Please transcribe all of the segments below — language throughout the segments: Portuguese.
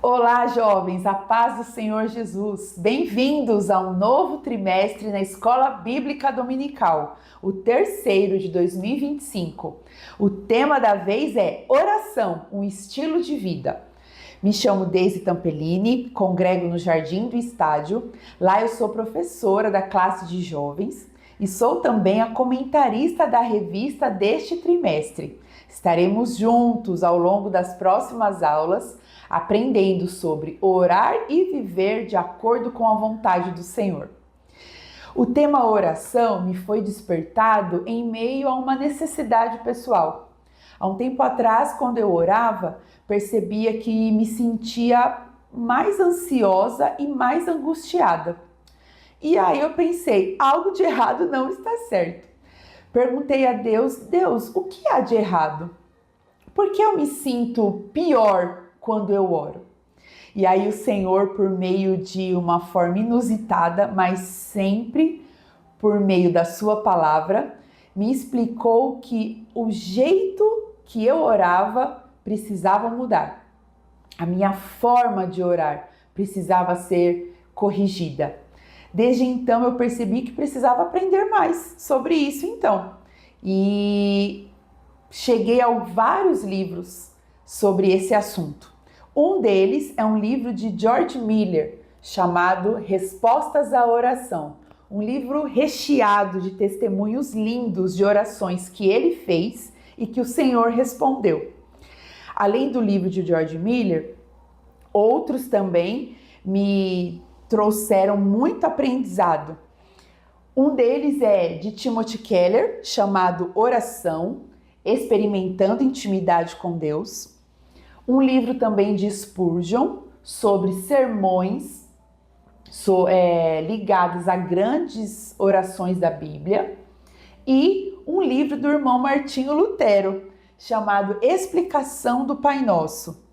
Olá, jovens, a paz do Senhor Jesus. Bem-vindos a um novo trimestre na Escola Bíblica Dominical, o terceiro de 2025. O tema da vez é Oração, um estilo de vida. Me chamo Deise Tampellini, congrego no Jardim do Estádio. Lá eu sou professora da classe de jovens e sou também a comentarista da revista deste trimestre. Estaremos juntos ao longo das próximas aulas, aprendendo sobre orar e viver de acordo com a vontade do Senhor. O tema oração me foi despertado em meio a uma necessidade pessoal. Há um tempo atrás, quando eu orava, percebia que me sentia mais ansiosa e mais angustiada. E aí eu pensei, algo de errado não está certo. Perguntei a Deus, o que há de errado? Por que eu me sinto pior quando eu oro? E aí o Senhor, por meio de uma forma inusitada, mas sempre por meio da sua palavra, me explicou que o jeito que eu orava precisava mudar. A minha forma de orar precisava ser corrigida. Desde então eu percebi que precisava aprender mais sobre isso e cheguei a vários livros sobre esse assunto. Um deles é um livro de George Miller chamado Respostas à Oração, um livro recheado de testemunhos lindos de orações que ele fez e que o Senhor respondeu. Além do livro de George Miller, outros também me trouxeram muito aprendizado. Um deles é de Timothy Keller, chamado Oração, Experimentando Intimidade com Deus. Um livro também de Spurgeon, sobre sermões ligados a grandes orações da Bíblia. E um livro do irmão Martinho Lutero, chamado Explicação do Pai Nosso.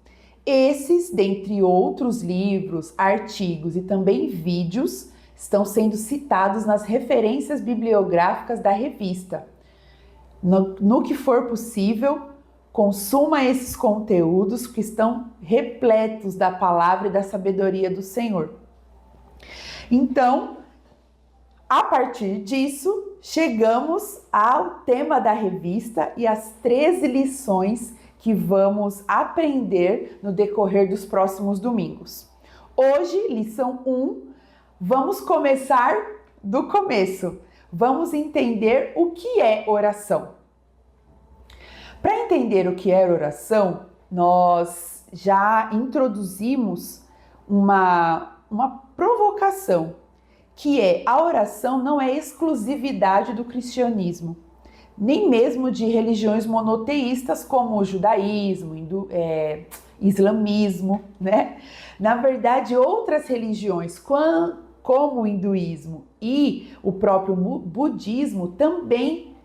Esses, dentre outros livros, artigos e também vídeos, estão sendo citados nas referências bibliográficas da revista. No que for possível, consuma esses conteúdos que estão repletos da palavra e da sabedoria do Senhor. Então, a partir disso, chegamos ao tema da revista e às 13 lições que vamos aprender no decorrer dos próximos domingos. Hoje, lição 1, vamos começar do começo. Vamos entender o que é oração. Para entender o que é oração, nós já introduzimos uma provocação, que é a oração não é exclusividade do cristianismo, nem mesmo de religiões monoteístas como o judaísmo, islamismo, né? Na verdade, outras religiões, como o hinduísmo e o próprio budismo, também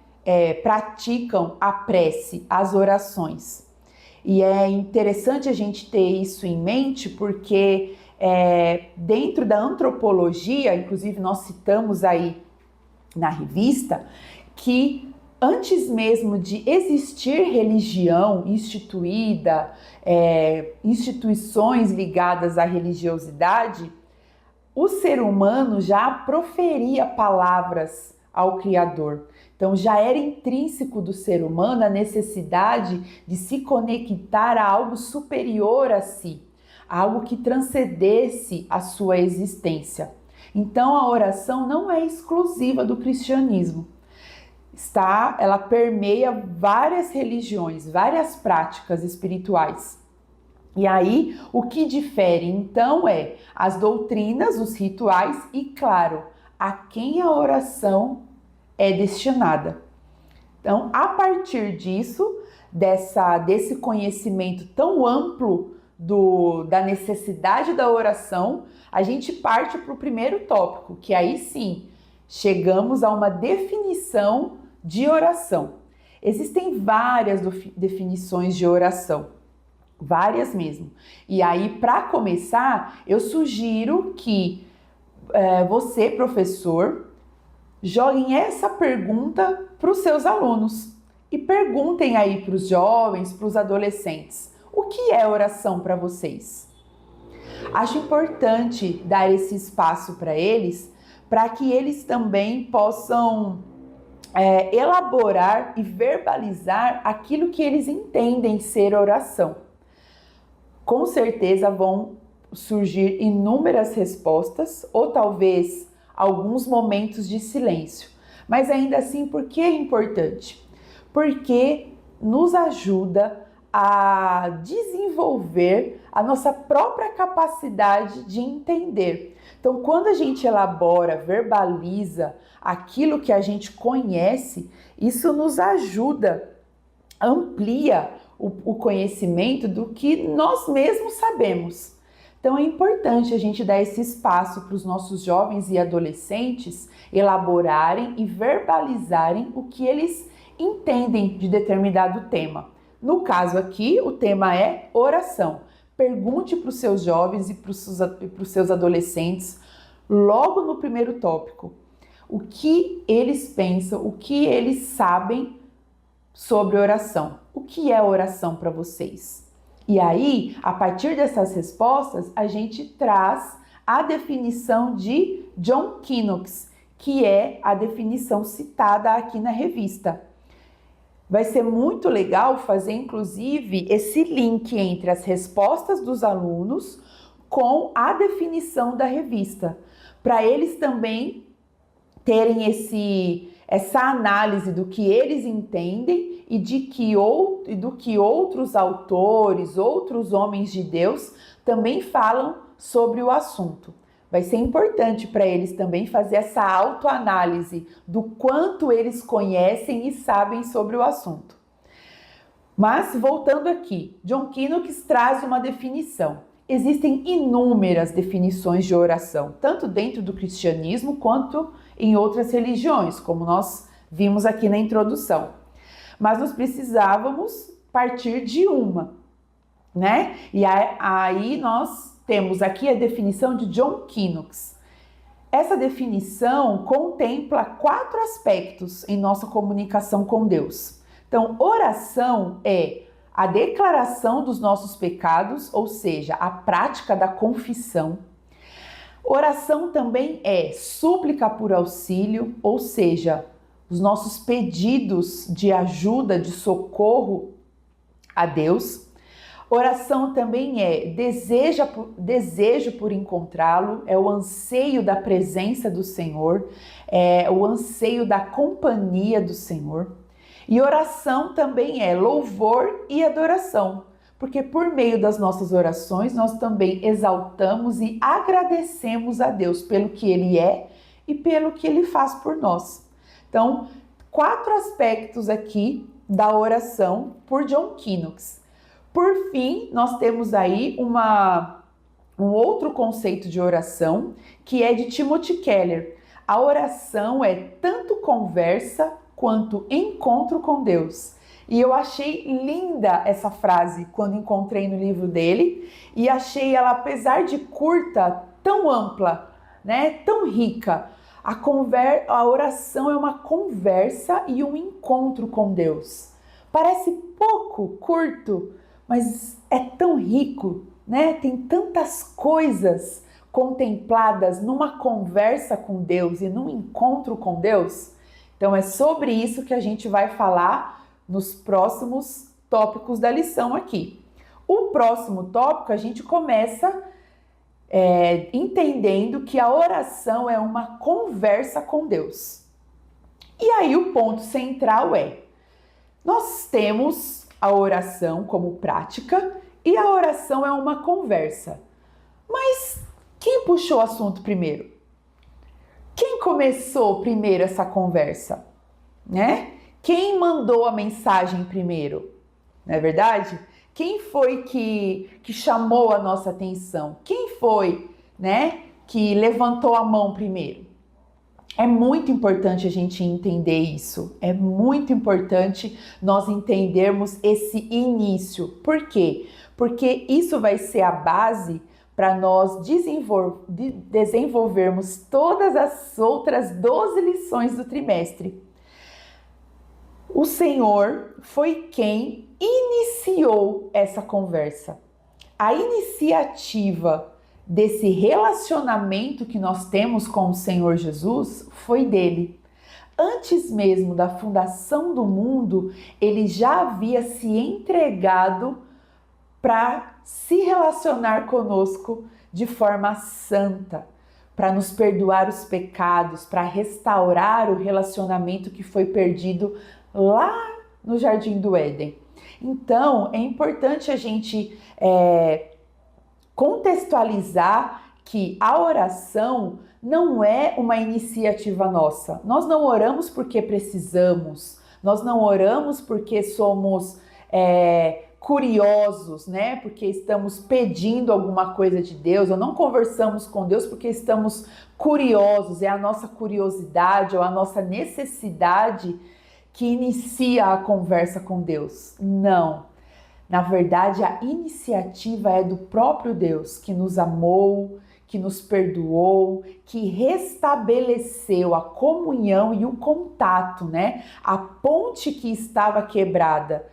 praticam a prece, as orações. E é interessante a gente ter isso em mente porque dentro da antropologia, inclusive nós citamos aí na revista, que antes mesmo de existir religião instituída, instituições ligadas à religiosidade, o ser humano já proferia palavras ao Criador. Então já era intrínseco do ser humano a necessidade de se conectar a algo superior a si, algo que transcendesse a sua existência. Então a oração não é exclusiva do cristianismo. Ela permeia várias religiões, várias práticas espirituais. E aí, o que difere então é as doutrinas, os rituais e, claro, a quem a oração é destinada. Então, a partir disso, desse conhecimento tão amplo da necessidade da oração, a gente parte para o primeiro tópico, que aí sim, chegamos a uma definição de oração. Existem várias definições de oração, várias mesmo. E aí, para começar, eu sugiro que você, professor, joguem essa pergunta para os seus alunos e perguntem aí para os jovens, para os adolescentes, o que é oração para vocês? Acho importante dar esse espaço para que eles também possam elaborar e verbalizar aquilo que eles entendem ser oração. Com certeza vão surgir inúmeras respostas ou talvez alguns momentos de silêncio. Mas ainda assim, por que é importante? Porque nos ajuda a desenvolver a nossa própria capacidade de entender. Então, quando a gente elabora, verbaliza aquilo que a gente conhece, isso nos ajuda, amplia o conhecimento do que nós mesmos sabemos. Então é importante a gente dar esse espaço para os nossos jovens e adolescentes elaborarem e verbalizarem o que eles entendem de determinado tema. No caso aqui, o tema é oração. Pergunte para os seus jovens e para os seus adolescentes, logo no primeiro tópico, o que eles pensam, o que eles sabem sobre oração. O que é oração para vocês? E aí, a partir dessas respostas, a gente traz a definição de John Knox, que é a definição citada aqui na revista. Vai ser muito legal fazer, inclusive, esse link entre as respostas dos alunos com a definição da revista, para eles também terem essa análise do que eles entendem e do que outros autores, outros homens de Deus também falam sobre o assunto. Vai ser importante para eles também fazer essa autoanálise do quanto eles conhecem e sabem sobre o assunto. Mas, voltando aqui, John Knox traz uma definição. Existem inúmeras definições de oração, tanto dentro do cristianismo quanto em outras religiões, como nós vimos aqui na introdução. Mas nós precisávamos partir de uma, né? E aí nós temos aqui a definição de John Knox. Essa definição contempla 4 aspectos em nossa comunicação com Deus. Então, oração é a declaração dos nossos pecados, ou seja, a prática da confissão. Oração também é súplica por auxílio, ou seja, os nossos pedidos de ajuda, de socorro a Deus. Oração também é desejo por encontrá-lo, é o anseio da presença do Senhor, é o anseio da companhia do Senhor. E oração também é louvor e adoração, porque por meio das nossas orações nós também exaltamos e agradecemos a Deus pelo que Ele é e pelo que Ele faz por nós. Então, 4 aspectos aqui da oração por John Knox. Por fim, nós temos aí um outro conceito de oração, que é de Timothy Keller. A oração é tanto conversa quanto encontro com Deus. E eu achei linda essa frase quando encontrei no livro dele e achei ela, apesar de curta, tão ampla, né? Tão rica. A oração é uma conversa e um encontro com Deus. Parece pouco, curto, mas é tão rico, né? Tem tantas coisas contempladas numa conversa com Deus e num encontro com Deus. Então é sobre isso que a gente vai falar nos próximos tópicos da lição aqui. O próximo tópico a gente começa entendendo que a oração é uma conversa com Deus. E aí o ponto central é, nós temos a oração como prática e a oração é uma conversa. Mas quem puxou o assunto primeiro? Quem começou primeiro essa conversa, né? Quem mandou a mensagem primeiro, não é verdade? Quem foi que chamou a nossa atenção? Quem foi, né, que levantou a mão primeiro? É muito importante a gente entender isso. É muito importante nós entendermos esse início. Por quê? Porque isso vai ser a base para nós desenvolvermos todas as outras 12 lições do trimestre. O Senhor foi quem iniciou essa conversa. A iniciativa desse relacionamento que nós temos com o Senhor Jesus foi dele. Antes mesmo da fundação do mundo, ele já havia se entregado para se relacionar conosco de forma santa, para nos perdoar os pecados, para restaurar o relacionamento que foi perdido lá no Jardim do Éden. Então, é importante a gente contextualizar que a oração não é uma iniciativa nossa. Nós não oramos porque precisamos, nós não oramos porque somos curiosos, né? Porque estamos pedindo alguma coisa de Deus, ou não conversamos com Deus porque estamos curiosos, é a nossa curiosidade ou a nossa necessidade que inicia a conversa com Deus. Não. Na verdade, a iniciativa é do próprio Deus, que nos amou, que nos perdoou, que restabeleceu a comunhão e o contato, né? A ponte que estava quebrada,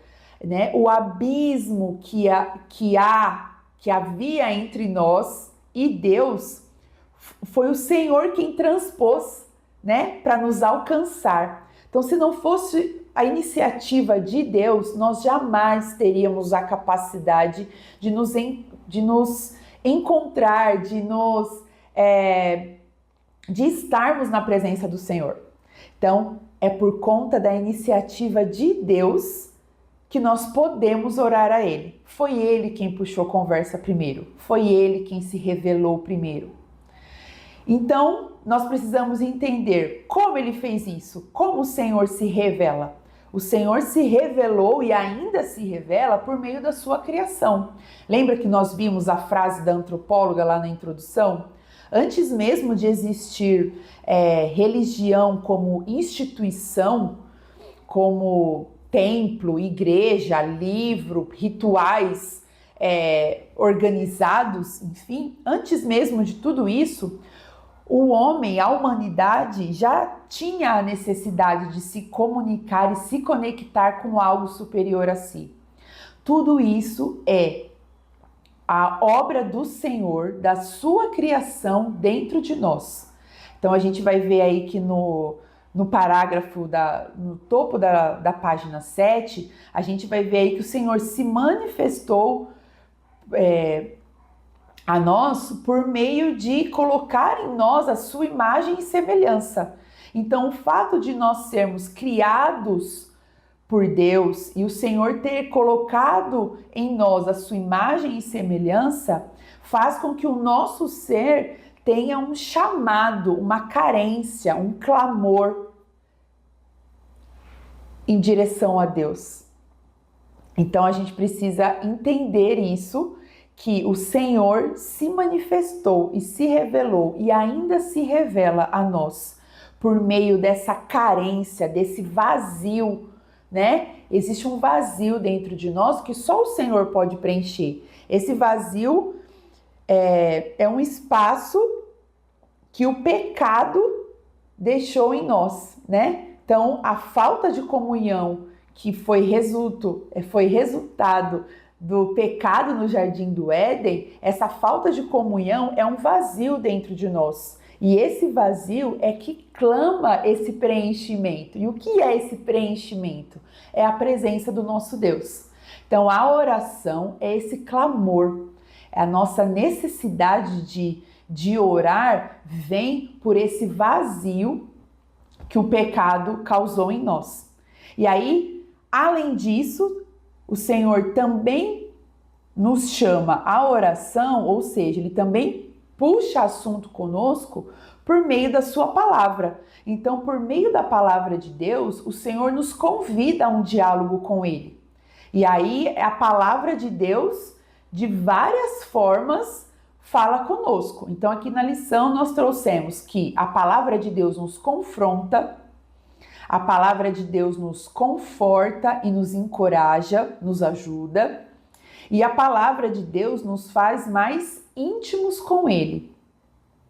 né? O abismo que havia entre nós e Deus, foi o Senhor quem transpôs, né? Para nos alcançar. Então, se não fosse a iniciativa de Deus, nós jamais teríamos a capacidade de nos encontrar, de estarmos na presença do Senhor. Então, é por conta da iniciativa de Deus que nós podemos orar a Ele. Foi Ele quem puxou a conversa primeiro, foi Ele quem se revelou primeiro. Então, nós precisamos entender como Ele fez isso, como o Senhor se revela. O Senhor se revelou e ainda se revela por meio da sua criação. Lembra que nós vimos a frase da antropóloga lá na introdução? Antes mesmo de existir religião como instituição, como templo, igreja, livro, rituais organizados, enfim, antes mesmo de tudo isso, o homem, a humanidade, já tinha a necessidade de se comunicar e se conectar com algo superior a si. Tudo isso é a obra do Senhor, da sua criação dentro de nós. Então a gente vai ver aí que no parágrafo, no topo da página 7, a gente vai ver aí que o Senhor se manifestou a nós por meio de colocar em nós a sua imagem e semelhança. Então, o fato de nós sermos criados por Deus e o Senhor ter colocado em nós a sua imagem e semelhança faz com que o nosso ser tenha um chamado, uma carência, um clamor em direção a Deus. Então, a gente precisa entender isso, que o Senhor se manifestou e se revelou e ainda se revela a nós por meio dessa carência, desse vazio, né? Existe um vazio dentro de nós que só o Senhor pode preencher. Esse vazio é um espaço que o pecado deixou em nós, né? Então, a falta de comunhão que foi resultado do pecado no Jardim do Éden, essa falta de comunhão é um vazio dentro de nós. E esse vazio é que clama esse preenchimento. E o que é esse preenchimento? É a presença do nosso Deus. Então, a oração é esse clamor, é a nossa necessidade de orar vem por esse vazio que o pecado causou em nós. E aí, além disso, o Senhor também nos chama à oração, ou seja, Ele também puxa assunto conosco por meio da sua palavra. Então, por meio da palavra de Deus, o Senhor nos convida a um diálogo com Ele. E aí, a palavra de Deus, de várias formas, fala conosco. Então, aqui na lição, nós trouxemos que a palavra de Deus nos confronta, a palavra de Deus nos conforta e nos encoraja, nos ajuda. E a palavra de Deus nos faz mais íntimos com Ele.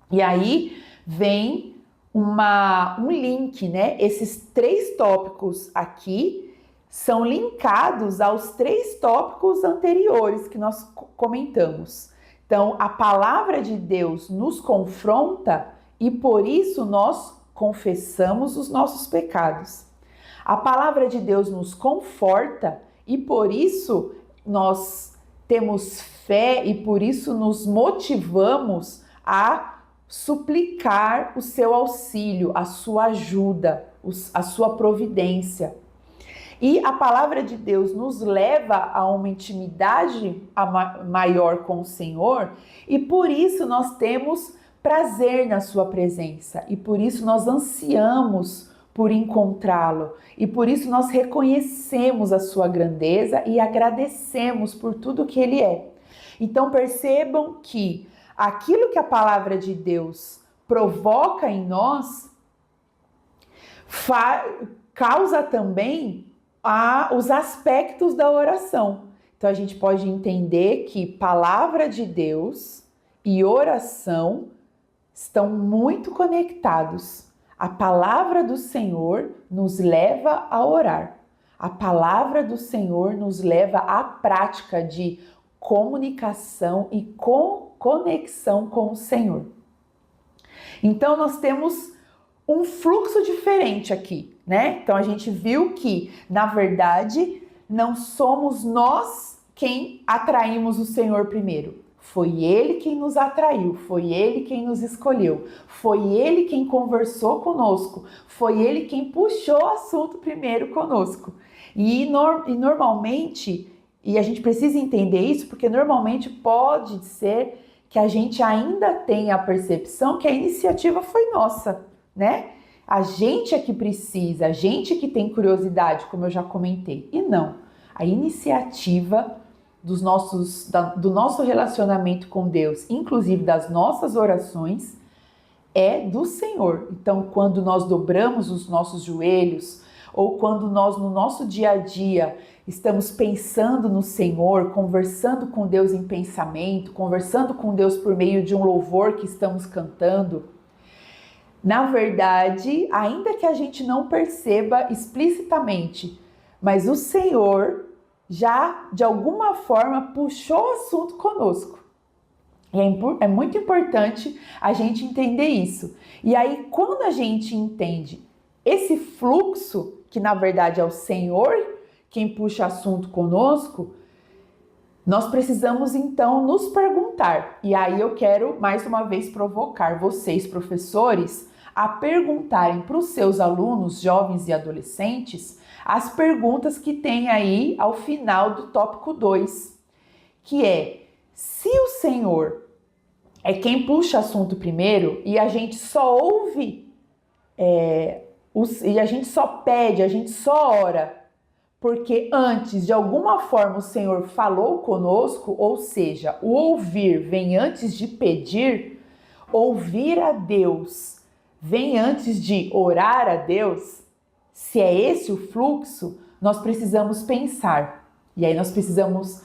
E aí vem um link, né? Esses 3 tópicos aqui são linkados aos 3 tópicos anteriores que nós comentamos. Então, a palavra de Deus nos confronta e por isso nós confessamos os nossos pecados. A palavra de Deus nos conforta e por isso nós temos fé e por isso nos motivamos a suplicar o seu auxílio, a sua ajuda, a sua providência. E a palavra de Deus nos leva a uma intimidade maior com o Senhor e por isso nós temos prazer na sua presença e por isso nós ansiamos por encontrá-lo e por isso nós reconhecemos a sua grandeza e agradecemos por tudo que ele é. Então percebam que aquilo que a palavra de Deus provoca em nós causa também os aspectos da oração. Então a gente pode entender que palavra de Deus e oração estão muito conectados. A palavra do Senhor nos leva a orar. A palavra do Senhor nos leva à prática de comunicação e conexão com o Senhor. Então nós temos um fluxo diferente aqui, né? Então a gente viu que, na verdade, não somos nós quem atraímos o Senhor primeiro. Foi Ele quem nos atraiu, foi Ele quem nos escolheu, foi Ele quem conversou conosco, foi Ele quem puxou o assunto primeiro conosco. E normalmente, e a gente precisa entender isso, porque normalmente pode ser que a gente ainda tenha a percepção que a iniciativa foi nossa, né? A gente é que precisa, a gente é que tem curiosidade, como eu já comentei. E não, a iniciativa do nosso relacionamento com Deus, inclusive das nossas orações, é do Senhor. Então, quando nós dobramos os nossos joelhos, ou quando nós no nosso dia a dia estamos pensando no Senhor, conversando com Deus em pensamento, conversando com Deus por meio de um louvor que estamos cantando, na verdade, ainda que a gente não perceba explicitamente, mas o Senhor já, de alguma forma, puxou o assunto conosco. E é muito importante a gente entender isso. E aí, quando a gente entende esse fluxo, que na verdade é o Senhor quem puxa assunto conosco, nós precisamos então nos perguntar. E aí eu quero mais uma vez provocar vocês, professores, a perguntarem para os seus alunos, jovens e adolescentes, as perguntas que tem aí ao final do tópico 2, que é: se o Senhor é quem puxa assunto primeiro e a gente só ouve, e a gente só pede, a gente só ora, porque antes de alguma forma o Senhor falou conosco, ou seja, o ouvir vem antes de pedir, ouvir a Deus vem antes de orar a Deus. Se é esse o fluxo, nós precisamos pensar. E aí nós precisamos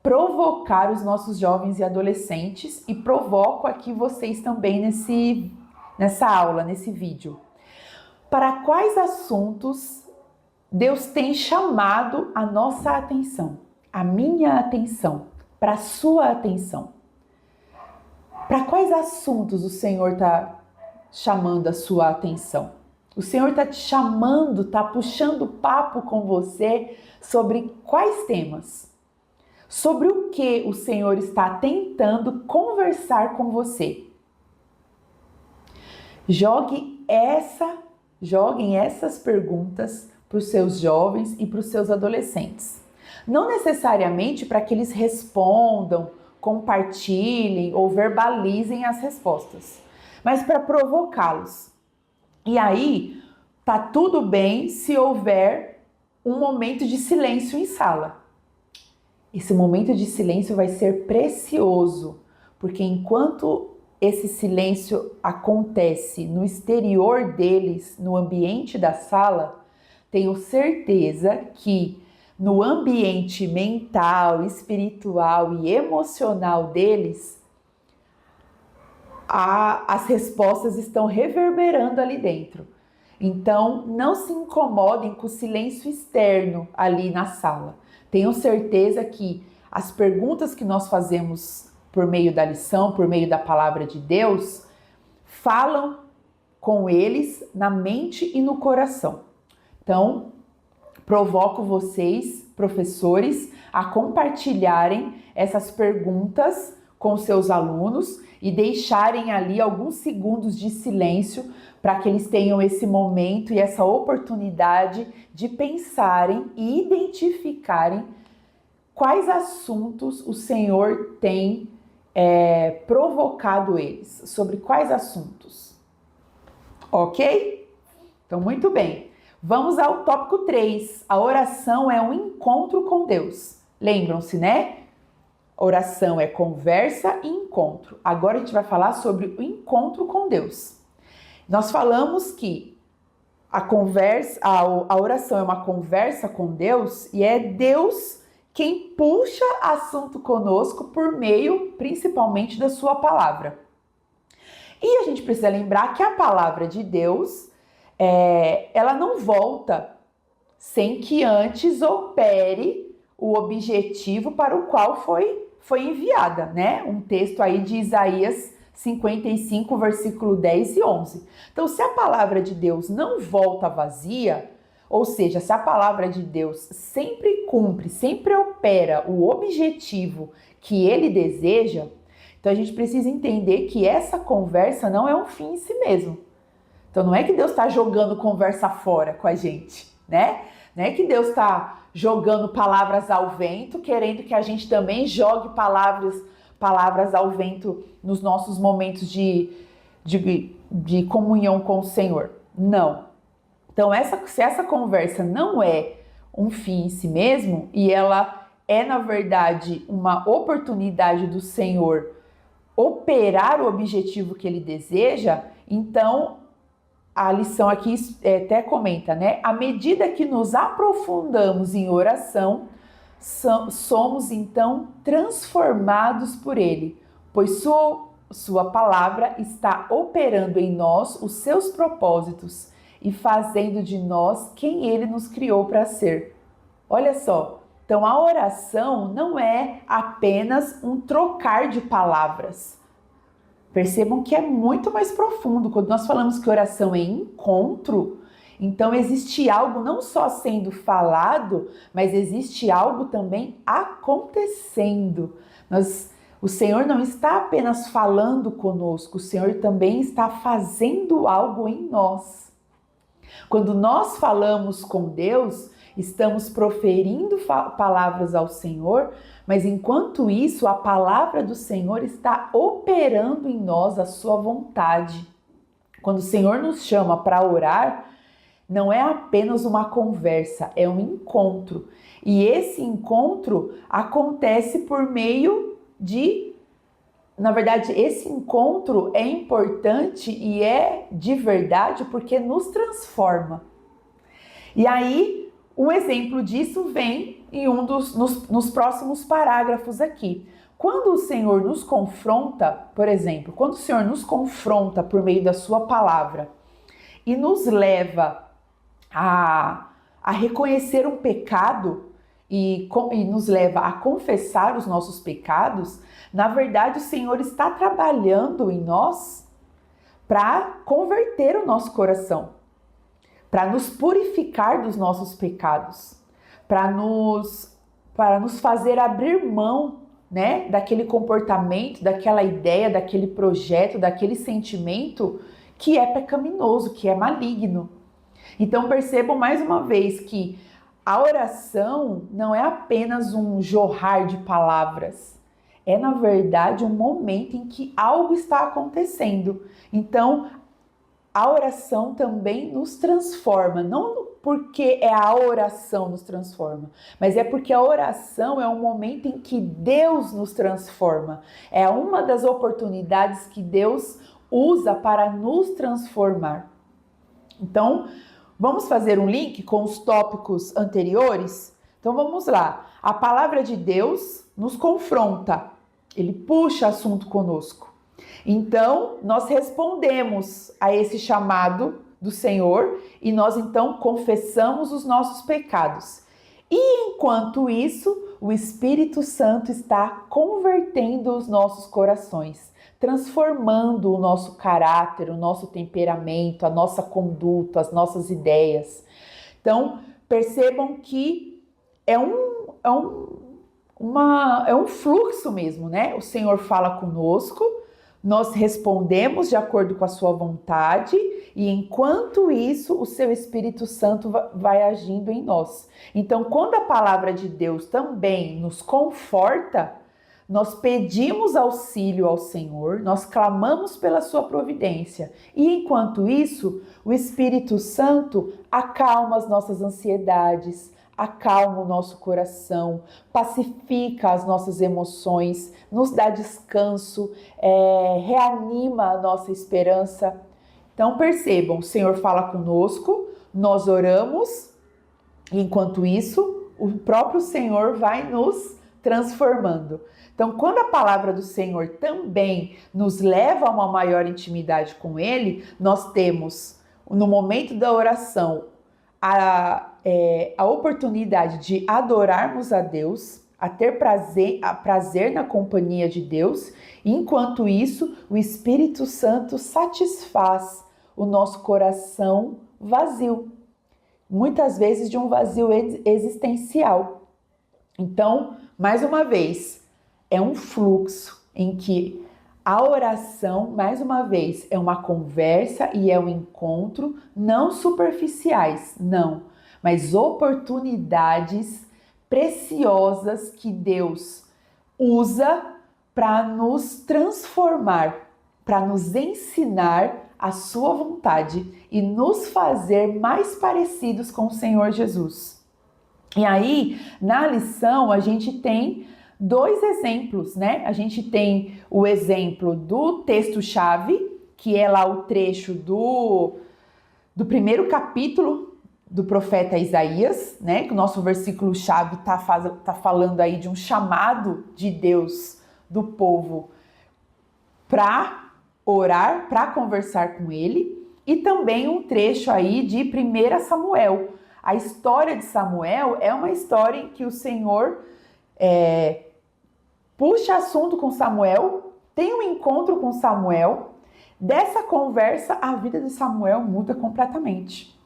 provocar os nossos jovens e adolescentes, e provoco aqui vocês também nessa aula, nesse vídeo. Para quais assuntos Deus tem chamado a nossa atenção, a minha atenção, para a sua atenção? Para quais assuntos o Senhor está chamando a sua atenção? O Senhor está te chamando, está puxando papo com você sobre quais temas? Sobre o que o Senhor está tentando conversar com você? Joguem essas perguntas para os seus jovens e para os seus adolescentes. Não necessariamente para que eles respondam, compartilhem ou verbalizem as respostas, mas para provocá-los. E aí, tá tudo bem se houver um momento de silêncio em sala. Esse momento de silêncio vai ser precioso, porque enquanto esse silêncio acontece no exterior deles, no ambiente da sala, tenho certeza que no ambiente mental, espiritual e emocional deles, as respostas estão reverberando ali dentro. Então, não se incomodem com o silêncio externo ali na sala. Tenho certeza que as perguntas que nós fazemos por meio da lição, por meio da palavra de Deus, falam com eles na mente e no coração. Então, provoco vocês, professores, a compartilharem essas perguntas com seus alunos e deixarem ali alguns segundos de silêncio para que eles tenham esse momento e essa oportunidade de pensarem e identificarem quais assuntos o Senhor tem provocado eles, sobre quais assuntos. Ok? Então, muito bem. Vamos ao tópico 3. A oração é um encontro com Deus. Lembram-se, né? Oração é conversa e encontro. Agora a gente vai falar sobre o encontro com Deus. Nós falamos que a oração é uma conversa com Deus e é Deus quem puxa assunto conosco por meio, principalmente, da sua palavra. E a gente precisa lembrar que a palavra de Deus, ela não volta sem que antes opere o objetivo para o qual foi enviada, né? Um texto aí de Isaías 55, versículo 10 e 11. Então, se a palavra de Deus não volta vazia, ou seja, se a palavra de Deus sempre cumpre, sempre opera o objetivo que ele deseja, então a gente precisa entender que essa conversa não é um fim em si mesmo. Então não é que Deus está jogando conversa fora com a gente, né? Não é que Deus está jogando palavras ao vento, querendo que a gente também jogue palavras ao vento nos nossos momentos de comunhão com o Senhor. Não. Então, se essa conversa não é um fim em si mesmo, e ela é, na verdade, uma oportunidade do Senhor operar o objetivo que ele deseja, então a lição aqui até comenta, né? À medida que nos aprofundamos em oração, somos então transformados por ele, pois sua palavra está operando em nós os seus propósitos e fazendo de nós quem ele nos criou para ser. Olha só, então a oração não é apenas um trocar de palavras. Percebam que é muito mais profundo. Quando nós falamos que oração é encontro, então existe algo não só sendo falado, mas existe algo também acontecendo. O Senhor não está apenas falando conosco, o Senhor também está fazendo algo em nós. Quando nós falamos com Deus, estamos proferindo palavras ao Senhor, mas enquanto isso, a palavra do Senhor está operando em nós a sua vontade. Quando o Senhor nos chama para orar, não é apenas uma conversa, é um encontro. E esse encontro acontece por meio na verdade, esse encontro é importante e é de verdade porque nos transforma. E aí, um exemplo disso vem em nos próximos parágrafos aqui. Quando o Senhor nos confronta, por exemplo, quando o Senhor nos confronta por meio da sua palavra e nos leva a reconhecer um pecado e nos leva a confessar os nossos pecados, na verdade o Senhor está trabalhando em nós para converter o nosso coração, para nos purificar dos nossos pecados, para nos fazer abrir mão, né, daquele comportamento, daquela ideia, daquele projeto, daquele sentimento que é pecaminoso, que é maligno. Então percebam mais uma vez que a oração não é apenas um jorrar de palavras, é na verdade um momento em que algo está acontecendo. Então a oração também nos transforma, não porque é a oração nos transforma, mas é porque a oração é um momento em que Deus nos transforma. É uma das oportunidades que Deus usa para nos transformar. Então, vamos fazer um link com os tópicos anteriores? Então vamos lá. A palavra de Deus nos confronta, ele puxa assunto conosco. Então, nós respondemos a esse chamado do Senhor e nós então confessamos os nossos pecados. E enquanto isso, o Espírito Santo está convertendo os nossos corações, transformando o nosso caráter, o nosso temperamento, a nossa conduta, as nossas ideias. Então, percebam que é um fluxo mesmo, né? O Senhor fala conosco, nós respondemos de acordo com a sua vontade e enquanto isso, o seu Espírito Santo vai agindo em nós. Então, quando a palavra de Deus também nos conforta, nós pedimos auxílio ao Senhor, nós clamamos pela sua providência. E enquanto isso, o Espírito Santo acalma as nossas ansiedades, acalma o nosso coração, pacifica as nossas emoções, nos dá descanso, reanima a nossa esperança. Então percebam, o Senhor fala conosco, nós oramos, e enquanto isso, o próprio Senhor vai nos transformando. Então, quando a palavra do Senhor também nos leva a uma maior intimidade com Ele, nós temos, no momento da oração, a oportunidade de adorarmos a Deus, a ter prazer na companhia de Deus, e enquanto isso, o Espírito Santo satisfaz o nosso coração vazio, muitas vezes de um vazio existencial. Então, mais uma vez, é um fluxo em que a oração, mais uma vez, é uma conversa e é um encontro, não superficiais, não, mas oportunidades preciosas que Deus usa para nos transformar, para nos ensinar a sua vontade e nos fazer mais parecidos com o Senhor Jesus. E aí, na lição, a gente tem dois exemplos, né? A gente tem o exemplo do texto-chave, que é lá o trecho do primeiro capítulo do profeta Isaías, né? Que o nosso versículo-chave tá falando aí de um chamado de Deus do povo para orar, para conversar com ele. E também um trecho aí de 1 Samuel. A história de Samuel é uma história em que o Senhor puxa assunto com Samuel, tem um encontro com Samuel. Dessa conversa, a vida de Samuel muda completamente.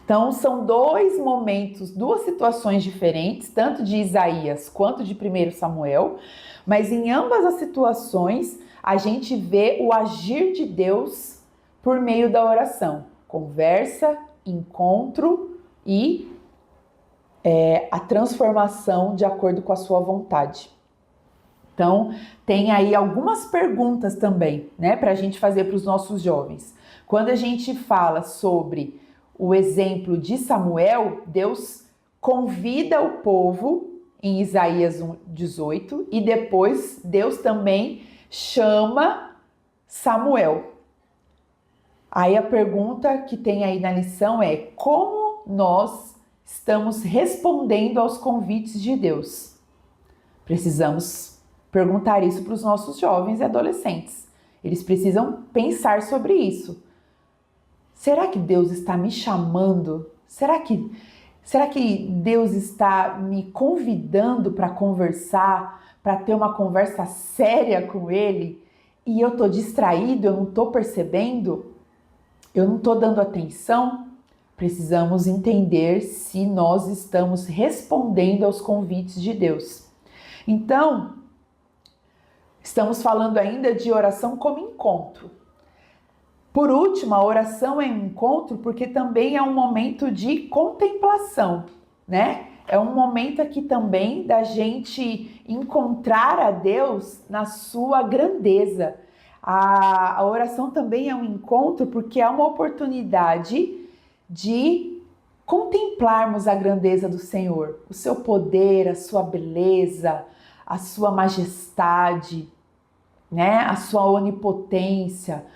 Então, são dois momentos, duas situações diferentes, tanto de Isaías quanto de 1 Samuel, mas em ambas as situações, a gente vê o agir de Deus por meio da oração. Conversa, encontro e a transformação de acordo com a sua vontade. Então, tem aí algumas perguntas também, né, para a gente fazer para os nossos jovens. Quando a gente fala sobre o exemplo de Samuel, Deus convida o povo em Isaías 18 e depois Deus também chama Samuel. Aí a pergunta que tem aí na lição é: como nós estamos respondendo aos convites de Deus? Precisamos perguntar isso para os nossos jovens e adolescentes. Eles precisam pensar sobre isso. Será que Deus está me chamando? Será que Deus está me convidando para conversar, para ter uma conversa séria com Ele? E eu estou distraído, eu não estou percebendo? Eu não estou dando atenção? Precisamos entender se nós estamos respondendo aos convites de Deus. Então, estamos falando ainda de oração como encontro. Por último, a oração é um encontro porque também é um momento de contemplação, né? É um momento aqui também da gente encontrar a Deus na sua grandeza. A oração também é um encontro porque é uma oportunidade de contemplarmos a grandeza do Senhor, o seu poder, a sua beleza, a sua majestade, né? A sua onipotência.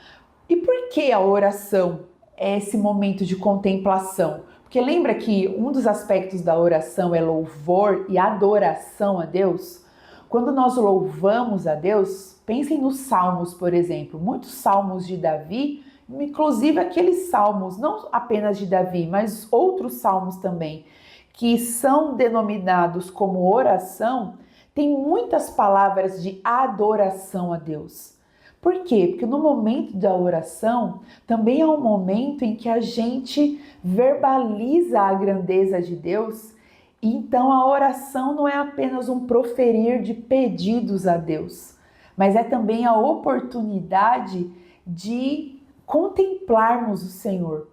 E por que a oração é esse momento de contemplação? Porque lembra que um dos aspectos da oração é louvor e adoração a Deus? Quando nós louvamos a Deus, pensem nos salmos, por exemplo, muitos salmos de Davi, inclusive aqueles salmos, não apenas de Davi, mas outros salmos também, que são denominados como oração, tem muitas palavras de adoração a Deus. Por quê? Porque no momento da oração, também é um momento em que a gente verbaliza a grandeza de Deus. Então a oração não é apenas um proferir de pedidos a Deus, mas é também a oportunidade de contemplarmos o Senhor,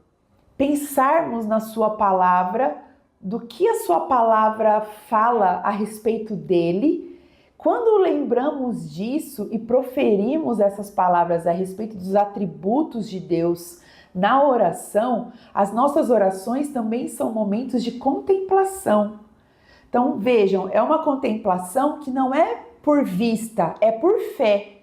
pensarmos na sua palavra, do que a sua palavra fala a respeito dele. Quando lembramos disso e proferimos essas palavras a respeito dos atributos de Deus na oração, as nossas orações também são momentos de contemplação. Então vejam, é uma contemplação que não é por vista, é por fé.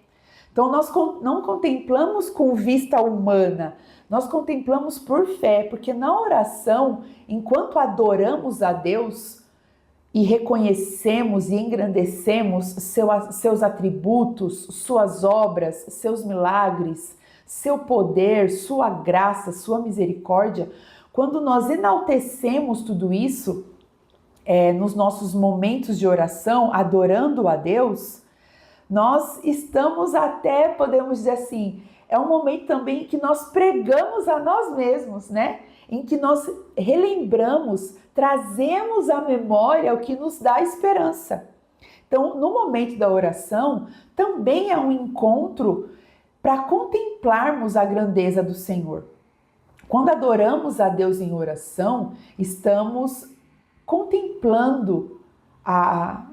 Então nós não contemplamos com vista humana, nós contemplamos por fé, porque na oração, enquanto adoramos a Deus e reconhecemos e engrandecemos seus atributos, suas obras, seus milagres, seu poder, sua graça, sua misericórdia, quando nós enaltecemos tudo isso nos nossos momentos de oração, adorando a Deus, nós estamos até, podemos dizer assim, é um momento também que nós pregamos a nós mesmos, né? Em que nós relembramos, trazemos à memória o que nos dá esperança. Então, no momento da oração, também é um encontro para contemplarmos a grandeza do Senhor. Quando adoramos a Deus em oração, estamos contemplando a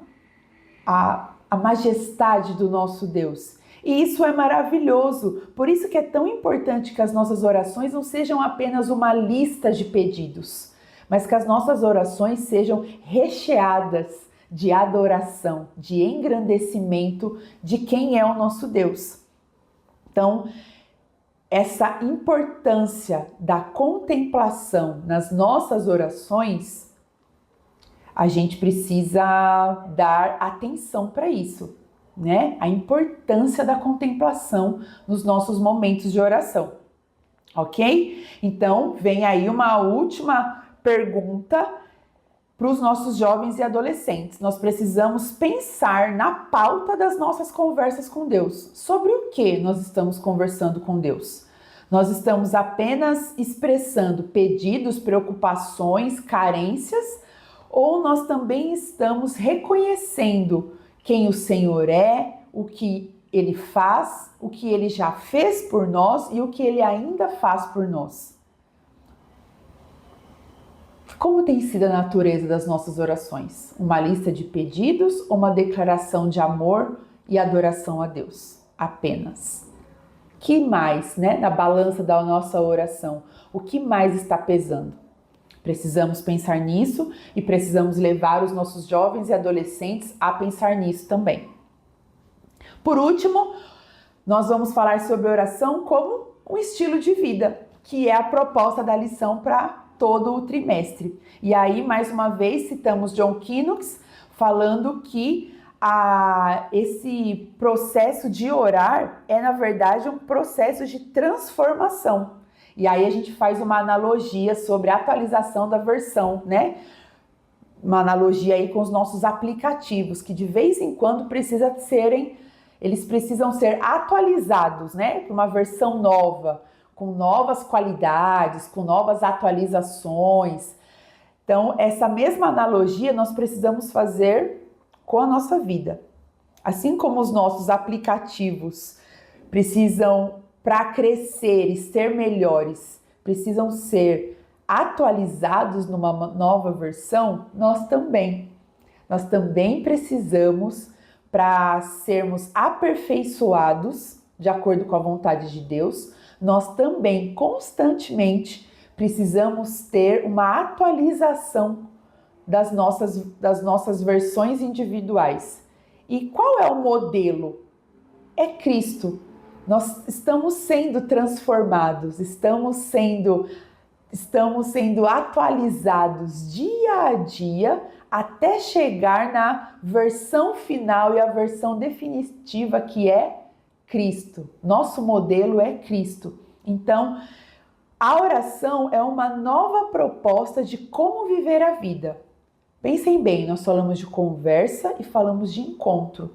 majestade do nosso Deus. E isso é maravilhoso. Por isso que é tão importante que as nossas orações não sejam apenas uma lista de pedidos, mas que as nossas orações sejam recheadas de adoração, de engrandecimento de quem é o nosso Deus. Então, essa importância da contemplação nas nossas orações, a gente precisa dar atenção para isso, né? A importância da contemplação nos nossos momentos de oração, ok? Então, vem aí uma última pergunta para os nossos jovens e adolescentes. Nós precisamos pensar na pauta das nossas conversas com Deus. Sobre o que nós estamos conversando com Deus? Nós estamos apenas expressando pedidos, preocupações, carências, ou nós também estamos reconhecendo quem o Senhor é, o que Ele faz, o que Ele já fez por nós e o que Ele ainda faz por nós? Como tem sido a natureza das nossas orações? Uma lista de pedidos ou uma declaração de amor e adoração a Deus? Apenas. Que mais, né, na balança da nossa oração? O que mais está pesando? Precisamos pensar nisso e precisamos levar os nossos jovens e adolescentes a pensar nisso também. Por último, nós vamos falar sobre oração como um estilo de vida, que é a proposta da lição para todo o trimestre. E aí, mais uma vez, citamos John Knox, falando que esse processo de orar é, na verdade, um processo de transformação. E aí a gente faz uma analogia sobre a atualização da versão, né? Uma analogia aí com os nossos aplicativos, que de vez em quando eles precisam ser atualizados, né? Para uma versão nova, com novas qualidades, com novas atualizações. Então, essa mesma analogia nós precisamos fazer com a nossa vida. Assim como os nossos aplicativos precisam, para crescer e ser melhores, precisam ser atualizados numa nova versão, nós também precisamos, para sermos aperfeiçoados de acordo com a vontade de Deus, nós também constantemente precisamos ter uma atualização das nossas versões individuais. E qual é o modelo? É Cristo. Nós estamos sendo transformados, estamos sendo atualizados dia a dia até chegar na versão final e a versão definitiva, que é Cristo. Nosso modelo é Cristo. Então, a oração é uma nova proposta de como viver a vida. Pensem bem, nós falamos de conversa e falamos de encontro.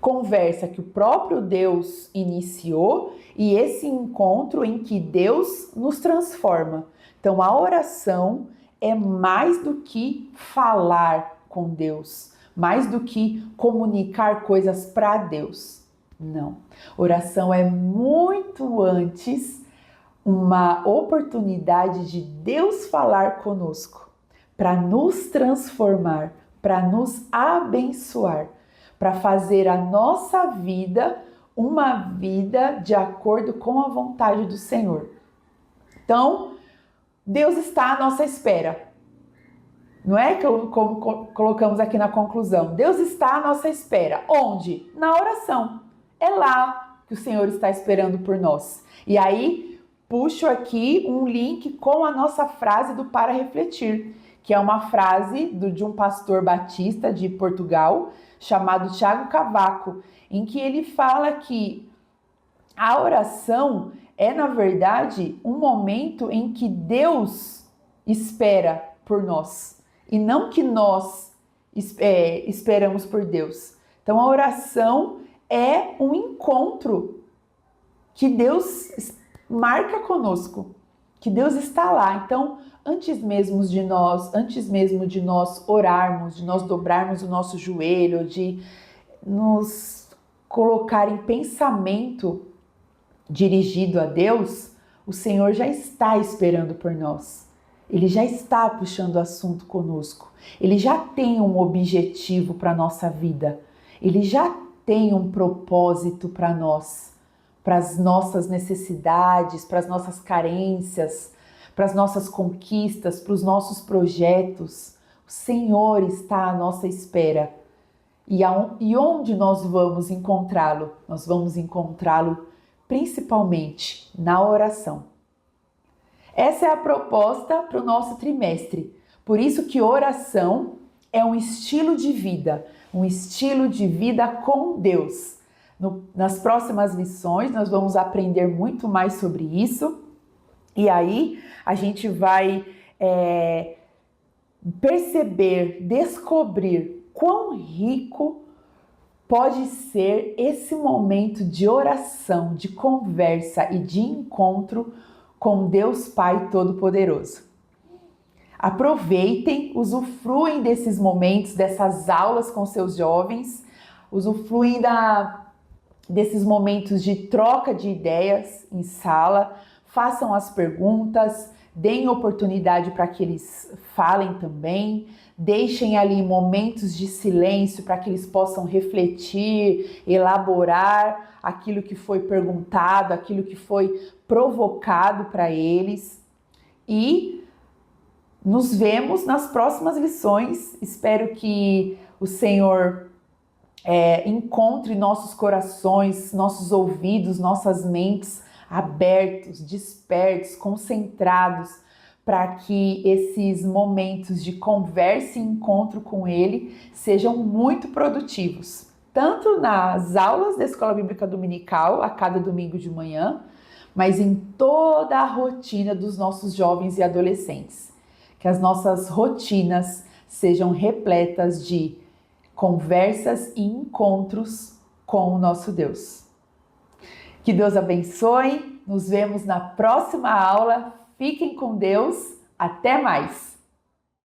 Conversa que o próprio Deus iniciou e esse encontro em que Deus nos transforma. Então, a oração é mais do que falar com Deus, mais do que comunicar coisas para Deus. Não. Oração é muito antes uma oportunidade de Deus falar conosco, para nos transformar, para nos abençoar, para fazer a nossa vida uma vida de acordo com a vontade do Senhor. Então, Deus está à nossa espera. Não é como colocamos aqui na conclusão. Deus está à nossa espera. Onde? Na oração. É lá que o Senhor está esperando por nós. E aí, puxo aqui um link com a nossa frase do Para Refletir, que é uma frase de um pastor batista de Portugal, chamado Tiago Cavaco, em que ele fala que a oração é, na verdade, um momento em que Deus espera por nós, e não que nós esperamos por Deus. Então, a oração é um encontro que Deus marca conosco, que Deus está lá. Então, antes mesmo de nós orarmos, de nós dobrarmos o nosso joelho, de nos colocar em pensamento dirigido a Deus, o Senhor já está esperando por nós. Ele já está puxando o assunto conosco. Ele já tem um objetivo para a nossa vida. Ele já tem um propósito para nós, para as nossas necessidades, para as nossas carências, para as nossas conquistas, para os nossos projetos. O Senhor está à nossa espera. E onde nós vamos encontrá-lo? Nós vamos encontrá-lo principalmente na oração. Essa é a proposta para o nosso trimestre. Por isso que oração é um estilo de vida com Deus. Nas próximas lições nós vamos aprender muito mais sobre isso. E aí a gente vai perceber, descobrir quão rico pode ser esse momento de oração, de conversa e de encontro com Deus Pai Todo-Poderoso. Aproveitem, usufruem desses momentos, dessas aulas com seus jovens, usufruem desses momentos de troca de ideias em sala, façam as perguntas, deem oportunidade para que eles falem também, deixem ali momentos de silêncio para que eles possam refletir, elaborar aquilo que foi perguntado, aquilo que foi provocado para eles. E nos vemos nas próximas lições. Espero que o Senhor encontre nossos corações, nossos ouvidos, nossas mentes abertos, despertos, concentrados, para que esses momentos de conversa e encontro com Ele sejam muito produtivos, tanto nas aulas da Escola Bíblica Dominical, a cada domingo de manhã, mas em toda a rotina dos nossos jovens e adolescentes. Que as nossas rotinas sejam repletas de conversas e encontros com o nosso Deus. Que Deus abençoe, nos vemos na próxima aula. Fiquem com Deus, até mais!